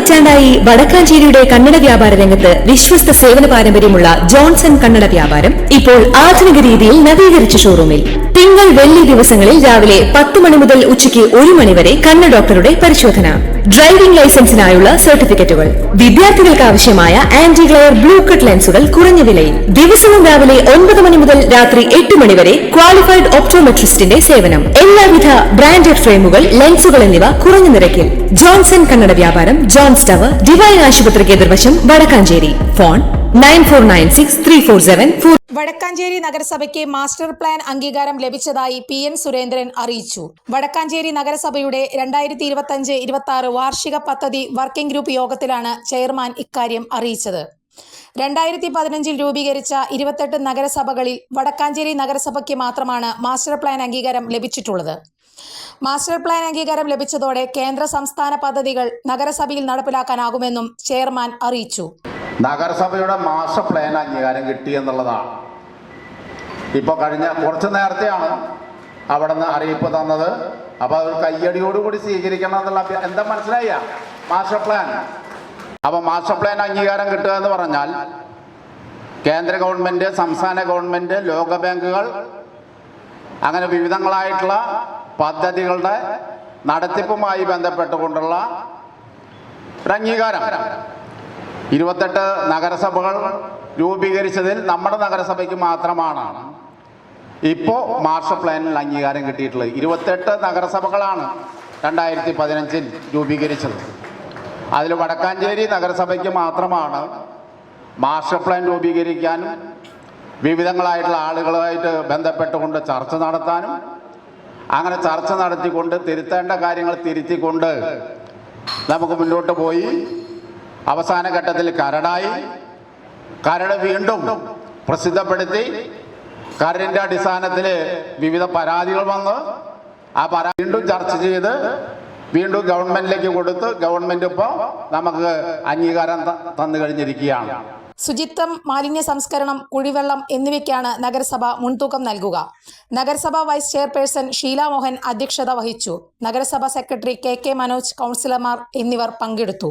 പതിറ്റാണ്ടായി വടക്കാഞ്ചേരിയുടെ കന്നഡ വ്യാപാര രംഗത്ത് വിശ്വസ്ത സേവന പാരമ്പര്യമുള്ള ജോൺസൺ കന്നഡ വ്യാപാരം ഇപ്പോൾ ആധുനിക രീതിയിൽ നവീകരിച്ച ഷോറൂമിൽ തിങ്കൾ വെള്ളി ദിവസങ്ങളിൽ രാവിലെ 10 മണി മുതൽ ഉച്ചയ്ക്ക് 1 മണി വരെ കണ്ണ് ഡോക്ടറുടെ പരിശോധന, ഡ്രൈവിംഗ് ലൈസൻസിനായുള്ള സർട്ടിഫിക്കറ്റുകൾ, വിദ്യാർത്ഥികൾക്ക് ആവശ്യമായ ആന്റി ഗ്ലെയർ ബ്ലൂ കട്ട് ലെൻസുകൾ കുറഞ്ഞ വിലയിൽ, ദിവസവും രാവിലെ 9 മണി മുതൽ രാത്രി 8 മണി വരെ ക്വാളിഫൈഡ് ഒപ്റ്റോമെട്രിസ്റ്റിന്റെ സേവനം, എല്ലാവിധ ബ്രാൻഡഡ് ഫ്രെയിമുകൾ, ലെൻസുകൾ എന്നിവ കുറഞ്ഞ നിരക്കിൽ. ജോൺസൺ കന്നഡ വ്യാപാരം, ജോൺസ് ടവർ, ഡിവൈൻ ആശുപത്രിക്ക് എതിർവശം, വടക്കാഞ്ചേരി. ഫോൺ 94963474. വടക്കാഞ്ചേരി നഗരസഭയ്ക്ക് മാസ്റ്റർ പ്ലാൻ അംഗീകാരം ലഭിച്ചതായി PN സുരേന്ദ്രൻ അറിയിച്ചു. വടക്കാഞ്ചേരി നഗരസഭയുടെ 2025-26 വാർഷിക പദ്ധതി വർക്കിംഗ് ഗ്രൂപ്പ് യോഗത്തിലാണ് ചെയർമാൻ ഇക്കാര്യം അറിയിച്ചത്. 2015 രൂപീകരിച്ച 28 നഗരസഭകളിൽ വടക്കാഞ്ചേരി നഗരസഭയ്ക്ക് മാത്രമാണ് മാസ്റ്റർ പ്ലാൻ അംഗീകാരം ലഭിച്ചിട്ടുള്ളത്. മാസ്റ്റർ പ്ലാൻ അംഗീകാരം ലഭിച്ചതോടെ കേന്ദ്ര സംസ്ഥാന പദ്ധതികൾ നഗരസഭയിൽ നടപ്പിലാക്കാനാകുമെന്നും ചെയർമാൻ അറിയിച്ചു. നഗരസഭയുടെ മാസ്റ്റർ പ്ലാൻ അംഗീകാരം കിട്ടിയെന്നുള്ളതാണ്. ഇപ്പോൾ കഴിഞ്ഞ കുറച്ച് നേരത്തെയാണ് അവിടെ നിന്ന് അറിയിപ്പ് തന്നത്. അപ്പോൾ അത് കയ്യടിയോടുകൂടി സ്വീകരിക്കണം എന്നുള്ള എന്താ മനസ്സിലായ മാസ്റ്റർ പ്ലാൻ. അപ്പോൾ മാസ്റ്റർ പ്ലാൻ അംഗീകാരം കിട്ടുക എന്ന് പറഞ്ഞാൽ കേന്ദ്ര ഗവൺമെൻറ്, സംസ്ഥാന ഗവൺമെൻറ്, ലോകബാങ്കുകൾ അങ്ങനെ വിവിധങ്ങളായിട്ടുള്ള പദ്ധതികളുടെ നടത്തിപ്പുമായി ബന്ധപ്പെട്ടുകൊണ്ടുള്ള ഒരു അംഗീകാരം. 28 നഗരസഭകൾ രൂപീകരിച്ചതിൽ നമ്മുടെ നഗരസഭയ്ക്ക് മാത്രമാണ് ഇപ്പോൾ മാസ്റ്റർ പ്ലാനിൽ അംഗീകാരം കിട്ടിയിട്ടുള്ളത്. 28 നഗരസഭകളാണ് 2015 രൂപീകരിച്ചത്. അതിൽ വടക്കാഞ്ചേരി നഗരസഭയ്ക്ക് മാത്രമാണ് മാസ്റ്റർ പ്ലാൻ രൂപീകരിക്കാനും വിവിധങ്ങളായിട്ടുള്ള ആളുകളുമായിട്ട് ബന്ധപ്പെട്ടുകൊണ്ട് ചർച്ച നടത്താനും അങ്ങനെ ചർച്ച നടത്തിക്കൊണ്ട് തിരുത്തേണ്ട കാര്യങ്ങൾ തിരുത്തിക്കൊണ്ട് നമുക്ക് മുന്നോട്ട് പോയി അവസാന ഘട്ടത്തിൽ കരട് വീണ്ടും പ്രസിദ്ധപ്പെടുത്തി കരടിൻ്റെ അടിസ്ഥാനത്തിൽ വിവിധ പരാതികൾ വന്ന് ആ പരാതി വീണ്ടും ചർച്ച ചെയ്ത് വീണ്ടും ഗവൺമെന്റിലേക്ക് കൊടുത്ത് ഗവൺമെന്റ് ഇപ്പോൾ നമുക്ക് അംഗീകാരം തന്നു കഴിഞ്ഞിരിക്കുകയാണ്. ശുചിത്വം, മാലിന്യ സംസ്കരണം, കുടിവെള്ളം എന്നിവയ്ക്കാണ് നഗരസഭ മുൻതൂക്കം നൽകുക. നഗരസഭ വൈസ് ചെയർപേഴ്സൺ ഷീല മോഹൻ അധ്യക്ഷത വഹിച്ചു. നഗരസഭ സെക്രട്ടറി KK മനോജ്, കൗൺസിലർമാർ എന്നിവർ പങ്കെടുത്തു.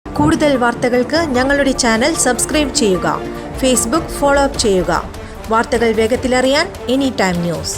കൂടുതൽ വാർത്തകൾക്ക് ഞങ്ങളുടെ ചാനൽ സബ്സ്ക്രൈബ് ചെയ്യുക. ഫേസ്ബുക്ക് ഫോളോ അപ്പ് ചെയ്യുക. വാർത്തകൾ വേഗത്തിലറിയാൻ Anytime News.